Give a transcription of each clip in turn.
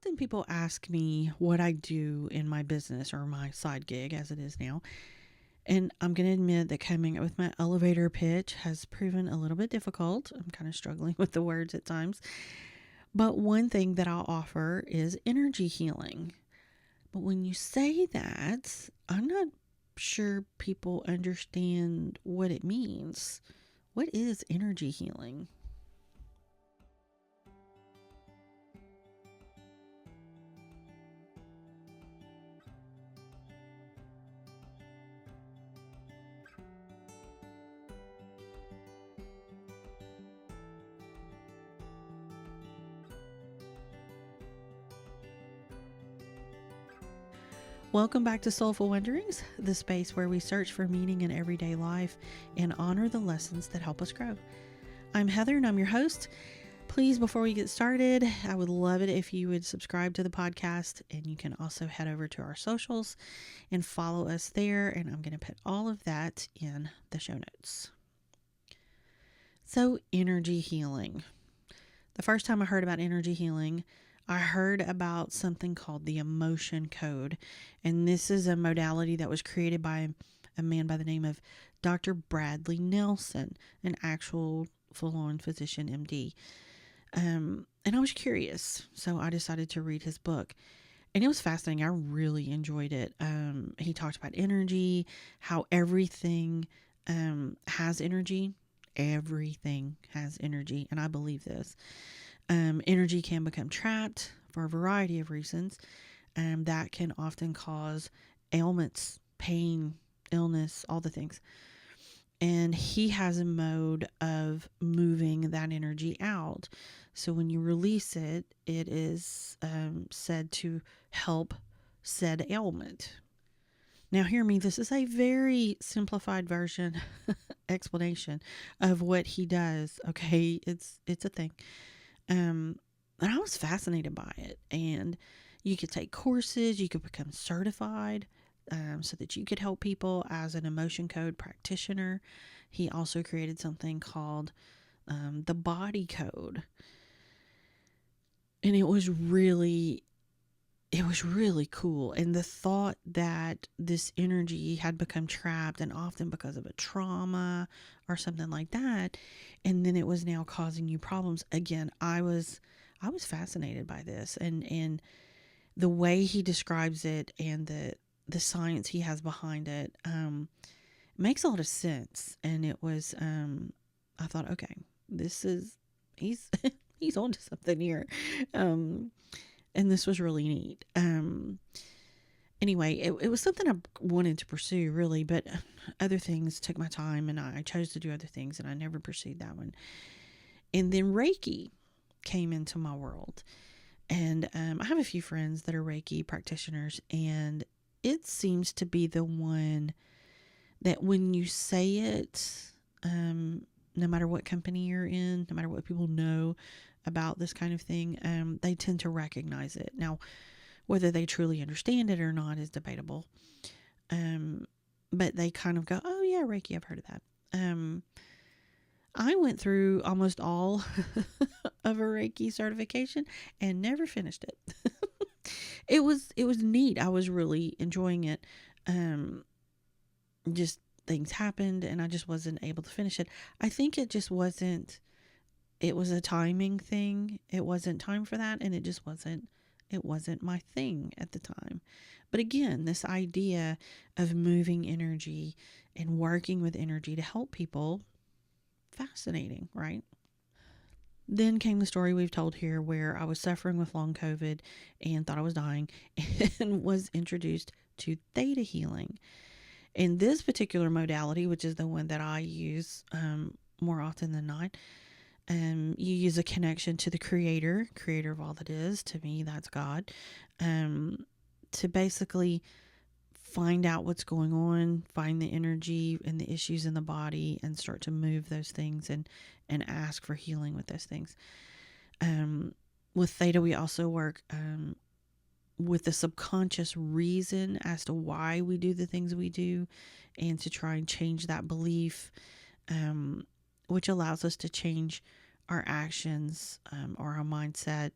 often people ask me what I do in my business or my side gig as it is now. And I'm going to admit that coming up with my elevator pitch has proven a little bit difficult. I'm kind of struggling with the words at times. But one thing that I'll offer is energy healing. But when you say that, I'm not sure people understand what it means. What is energy healing? Welcome back to Soulful Wanderings, the space where we search for meaning in everyday life and honor the lessons that help us grow. I'm Heather and I'm your host. Please, before we get started, I would love it if you would subscribe to the podcast, and you can also head over to our socials and follow us there. And I'm going to put all of that in the show notes. So, energy healing. The first time I heard about energy healing, I heard about something called the emotion code. And this is a modality that was created by a man by the name of Dr. Bradley Nelson, an actual full-on physician, MD. And I was curious, so I decided to read his book. And it was fascinating. I really enjoyed it. He talked about energy, how everything has energy. Everything has energy, and I believe this. Energy can become trapped for a variety of reasons, and that can often cause ailments, pain, illness, all the things. And he has a mode of moving that energy out. So when you release it, it is said to help said ailment. Now, hear me, this is a very simplified version explanation of what he does. Okay, it's a thing. And I was fascinated by it. And you could take courses, you could become certified so that you could help people as an emotion code practitioner. He also created something called the body code. And it was really cool. And the thought that this energy had become trapped, and often because of a trauma or something like that, and then it was now causing you problems. Again, I was fascinated by this, and the way he describes it and the science he has behind it makes a lot of sense. And it was I thought, okay, this is he's he's onto something here. And this was really neat. Anyway, it was something I wanted to pursue, really, but other things took my time, and I chose to do other things, and I never pursued that one. And then Reiki came into my world. And I have a few friends that are Reiki practitioners, and it seems to be the one that when you say it, no matter what company you're in, no matter what people know about this kind of thing, they tend to recognize it. Now, whether they truly understand it or not is debatable. But they kind of go, oh yeah, Reiki, I've heard of that. I went through almost all of a Reiki certification and never finished it. It was neat. I was really enjoying it. Just things happened and I just wasn't able to finish it. I think it just wasn't, it was a timing thing. It wasn't time for that, and it wasn't my thing at the time. But again, this idea of moving energy and working with energy to help people, fascinating, right? Then came the story we've told here where I was suffering with long COVID and thought I was dying and was introduced to Theta Healing. In this particular modality, which is the one that I use more often than not, you use a connection to the creator of all that is. To me, that's God. To basically find out what's going on, find the energy and the issues in the body, and start to move those things and ask for healing with those things. With Theta, we also work with the subconscious reason as to why we do the things we do, and to try and change that belief, which allows us to change our actions or our mindset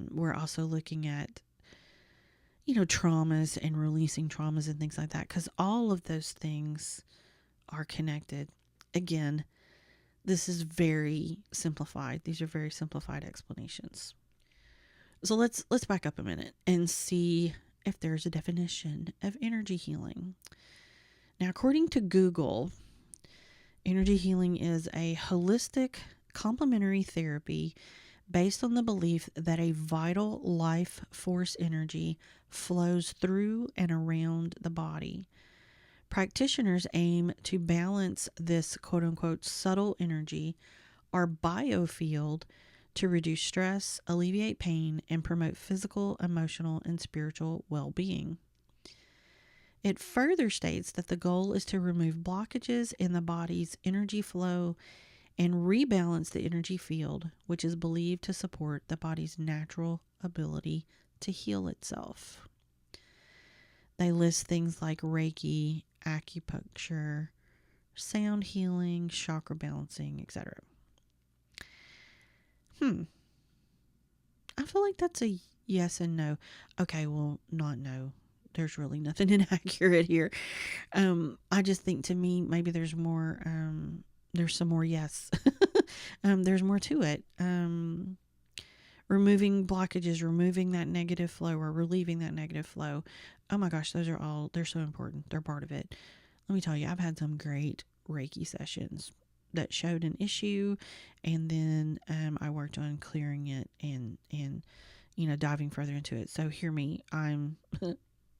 We're also looking at, traumas and releasing traumas and things like that, because all of those things are connected. Again, this is very simplified. These are very simplified explanations. So let's back up a minute and see if there's a definition of energy healing. Now, according to Google, energy healing is a holistic complementary therapy based on the belief that a vital life force energy flows through and around the body. Practitioners aim to balance this quote unquote subtle energy or biofield to reduce stress, alleviate pain, and promote physical, emotional, and spiritual well being. It further states that the goal is to remove blockages in the body's energy flow and rebalance the energy field, which is believed to support the body's natural ability to heal itself. They list things like Reiki, acupuncture, sound healing, chakra balancing, etc. I feel like that's a yes and no. Okay, well, not no. There's really nothing inaccurate here. I just think, to me, maybe there's more. There's some more yes. There's more to it. Removing blockages, removing that negative flow, or relieving that negative flow. Oh my gosh, they're so important. They're part of it. Let me tell you, I've had some great Reiki sessions that showed an issue, and then I worked on clearing it and diving further into it. So hear me,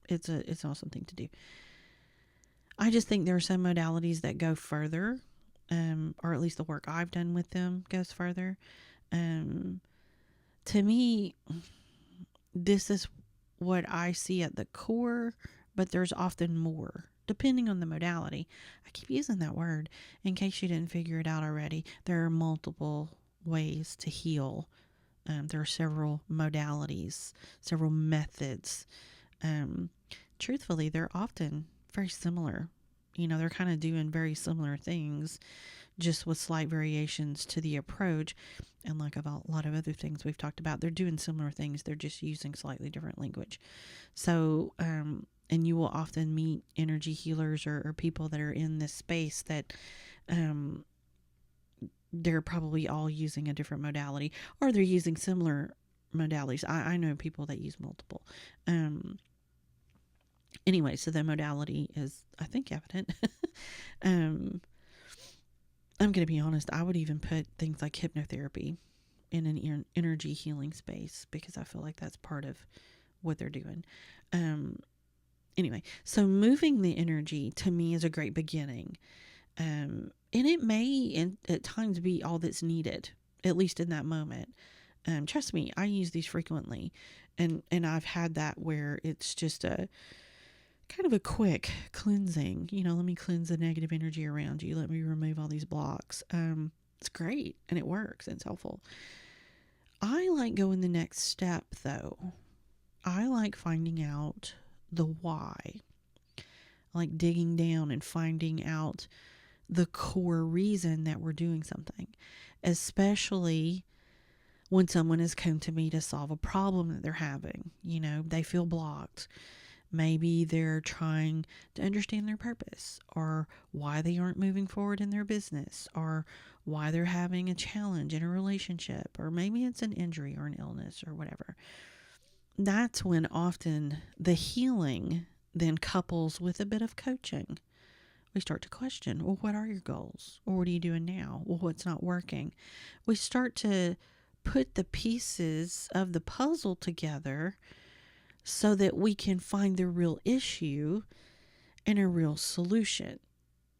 it's an awesome thing to do. I just think there are some modalities that go further, or at least the work I've done with them goes further. To me, this is what I see at the core, but there's often more, depending on the modality. I keep using that word in case you didn't figure it out already. There are multiple ways to heal. There are several modalities, several methods. Truthfully, they're often very similar. They're kind of doing very similar things, just with slight variations to the approach. And like a lot of other things we've talked about, they're doing similar things. They're just using slightly different language. So, and you will often meet energy healers or people that are in this space that they're probably all using a different modality, or they're using similar modalities. I know people that use multiple. Anyway, so the modality is, I think, evident. I'm going to be honest, I would even put things like hypnotherapy in an energy healing space, because I feel like that's part of what they're doing. Anyway, so moving the energy to me is a great beginning. And it may at times be all that's needed, at least in that moment. Trust me, I use these frequently. And I've had that where it's just a kind of a quick cleansing. Let me cleanse the negative energy around you. Let me remove all these blocks. It's great, and it works, and it's helpful. I like going the next step, though. I like finding out the why. I like digging down and finding out the core reason that we're doing something, especially when someone has come to me to solve a problem that they're having. They feel blocked. Maybe they're trying to understand their purpose, or why they aren't moving forward in their business, or why they're having a challenge in a relationship, or maybe it's an injury or an illness or whatever. That's when often the healing then couples with a bit of coaching. We start to question, well, what are your goals? Or what are you doing now? Well, what's not working? We start to put the pieces of the puzzle together so that we can find the real issue and a real solution,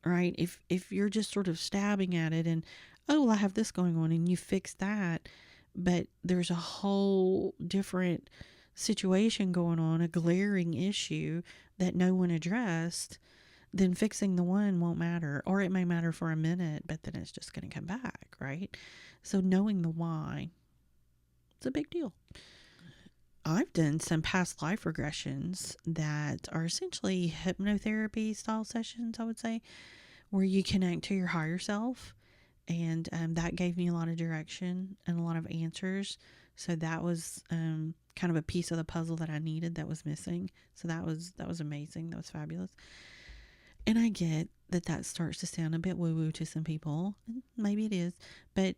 right? If you're just sort of stabbing at it and, oh, well, I have this going on, and you fix that, but there's a whole different situation going on, a glaring issue that no one addressed, then fixing the one won't matter. Or it may matter for a minute, but then it's just going to come back, right? So knowing the why, it's a big deal. I've done some past life regressions that are essentially hypnotherapy style sessions, I would say, where you connect to your higher self. And that gave me a lot of direction and a lot of answers So that was kind of a piece of the puzzle that I needed that was missing. So that was amazing. That was fabulous. And I get that that starts to sound a bit woo woo to some people. Maybe it is. But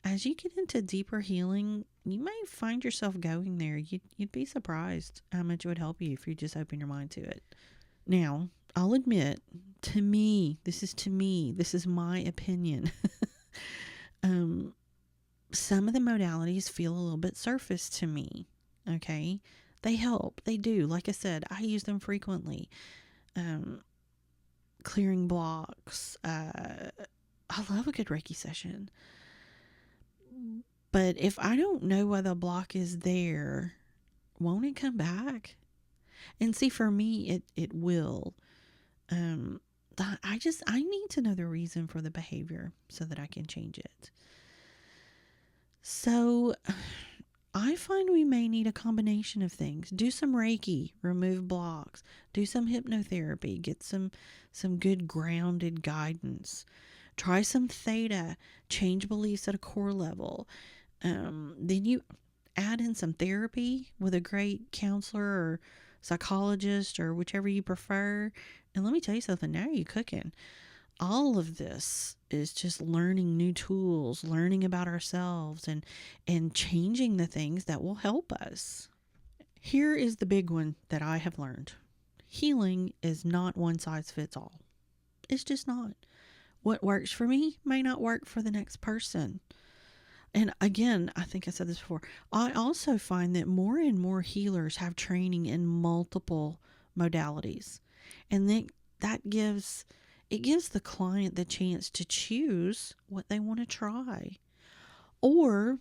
as you get into deeper healing, you may find yourself going there. You'd be surprised how much it would help you if you just open your mind to it. Now, I'll admit, to me, this is my opinion. Some of the modalities feel a little bit surface to me. Okay. They help. They do. Like I said, I use them frequently. Clearing blocks. I love a good Reiki session. But if I don't know why the block is there, won't it come back? And see, for me, it will. I need to know the reason for the behavior so that I can change it. So I find we may need a combination of things. Do some Reiki, remove blocks, do some hypnotherapy, get some good grounded guidance. Try some theta, change beliefs at a core level. Then you add in some therapy with a great counselor or psychologist or whichever you prefer. And let me tell you something, now you're cooking. All of this is just learning new tools, learning about ourselves and changing the things that will help us. Here is the big one that I have learned. Healing is not one size fits all. It's just not. What works for me may not work for the next person. And again, I think I said this before, I also find that more and more healers have training in multiple modalities. And then that gives the client the chance to choose what they want to try. Or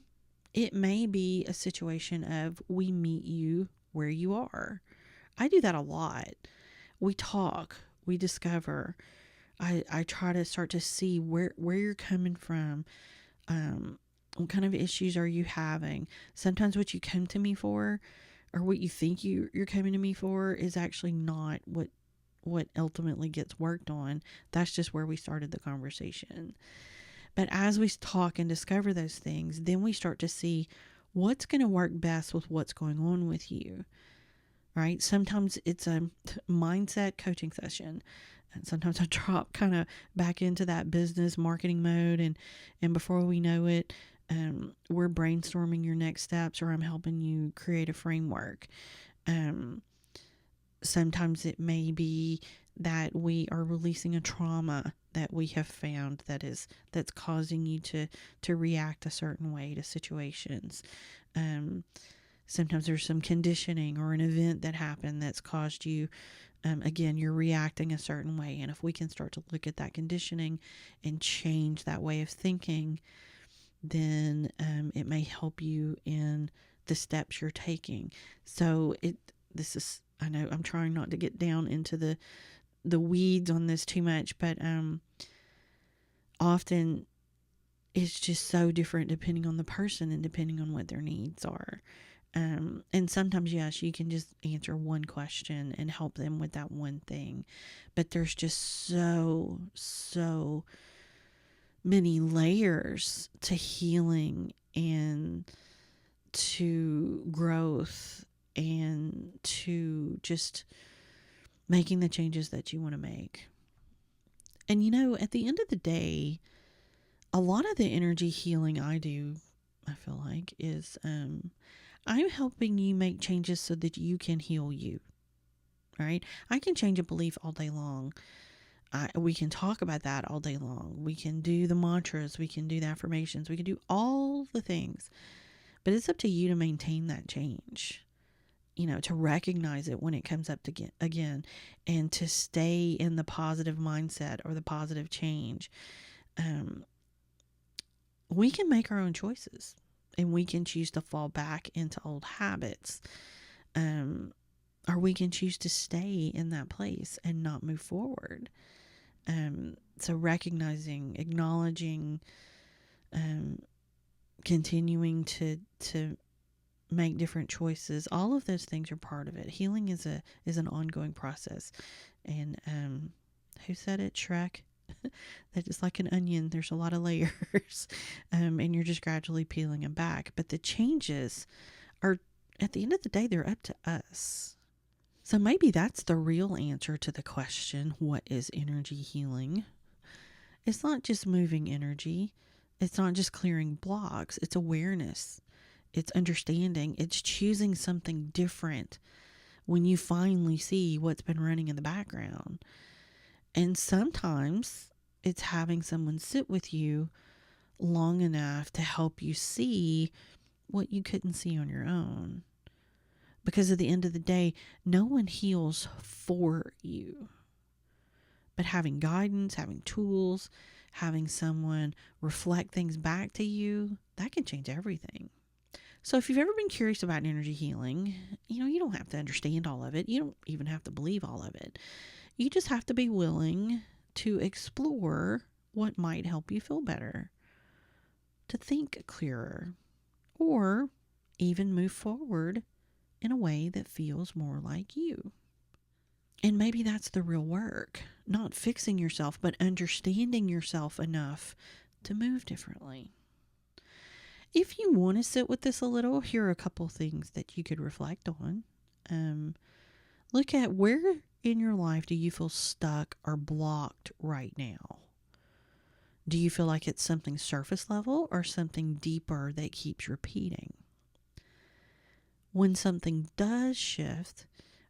it may be a situation of we meet you where you are. I do that a lot. We talk, we discover. I try to start to see where you're coming from. What kind of issues are you having? Sometimes what you come to me for or what you think you're coming to me for is actually not what ultimately gets worked on. That's just where we started the conversation. But as we talk and discover those things, then we start to see what's going to work best with what's going on with you, right? Sometimes it's a mindset coaching session. And sometimes I drop kind of back into that business marketing mode. And before we know it, we're brainstorming your next steps, or I'm helping you create a framework. Sometimes it may be that we are releasing a trauma that we have found that's causing you to react a certain way to situations. Sometimes there's some conditioning or an event that happened that's caused you, again, you're reacting a certain way. And if we can start to look at that conditioning and change that way of thinking, then it may help you in the steps you're taking. So I know I'm trying not to get down into the weeds on this too much, but often it's just so different depending on the person and depending on what their needs are. And sometimes, yes, you can just answer one question and help them with that one thing. But there's just so many layers to healing and to growth and to just making the changes that you want to make. And at the end of the day, a lot of the energy healing I do, I feel like, is I'm helping you make changes so that you can heal you, right? I can change a belief all day long. We can talk about that all day long. We can do the mantras. We can do the affirmations. We can do all the things. But it's up to you to maintain that change, to recognize it when it comes up again, and to stay in the positive mindset or the positive change. We can make our own choices, and we can choose to fall back into old habits. Or we can choose to stay in that place and not move forward. So recognizing, acknowledging, continuing to make different choices, all of those things are part of it. Healing is an ongoing process. And who said it? Shrek? That is like an onion. There's a lot of layers, and you're just gradually peeling them back. But the changes are, at the end of the day, they're up to us. So maybe that's the real answer to the question, what is energy healing? It's not just moving energy. It's not just clearing blocks. It's awareness. It's understanding. It's choosing something different when you finally see what's been running in the background. And sometimes it's having someone sit with you long enough to help you see what you couldn't see on your own. Because at the end of the day, no one heals for you. But having guidance, having tools, having someone reflect things back to you, that can change everything. So if you've ever been curious about energy healing, you don't have to understand all of it. You don't even have to believe all of it. You just have to be willing to explore what might help you feel better, to think clearer, or even move forward in a way that feels more like you. And maybe that's the real work, not fixing yourself, but understanding yourself enough to move differently. If you want to sit with this a little, here are a couple things that you could reflect on. Look at where in your life do you feel stuck or blocked right now? Do you feel like it's something surface level or something deeper that keeps repeating? When something does shift,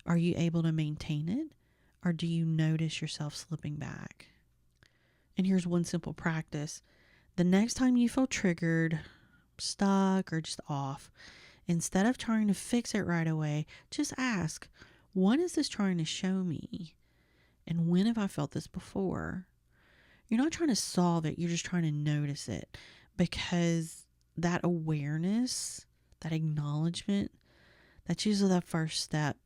are you able to maintain it, or do you notice yourself slipping back? And here's one simple practice. The next time you feel triggered, stuck, or just off, instead of trying to fix it right away, just ask, what is this trying to show me? And when have I felt this before? You're not trying to solve it. You're just trying to notice it, because that awareness, that acknowledgement, that's usually the first step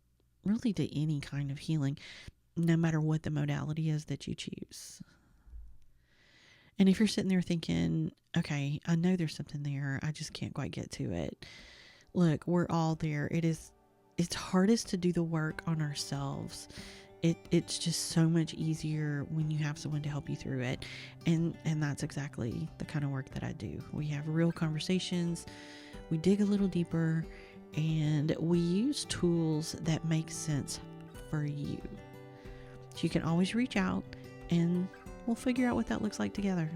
really to any kind of healing, no matter what the modality is that you choose. And if you're sitting there thinking, okay, I know there's something there, I just can't quite get to it. Look, we're all there. It's hardest to do the work on ourselves. It's just so much easier when you have someone to help you through it. And that's exactly the kind of work that I do. We have real conversations, we dig a little deeper, and we use tools that make sense for you. So you can always reach out and we'll figure out what that looks like together.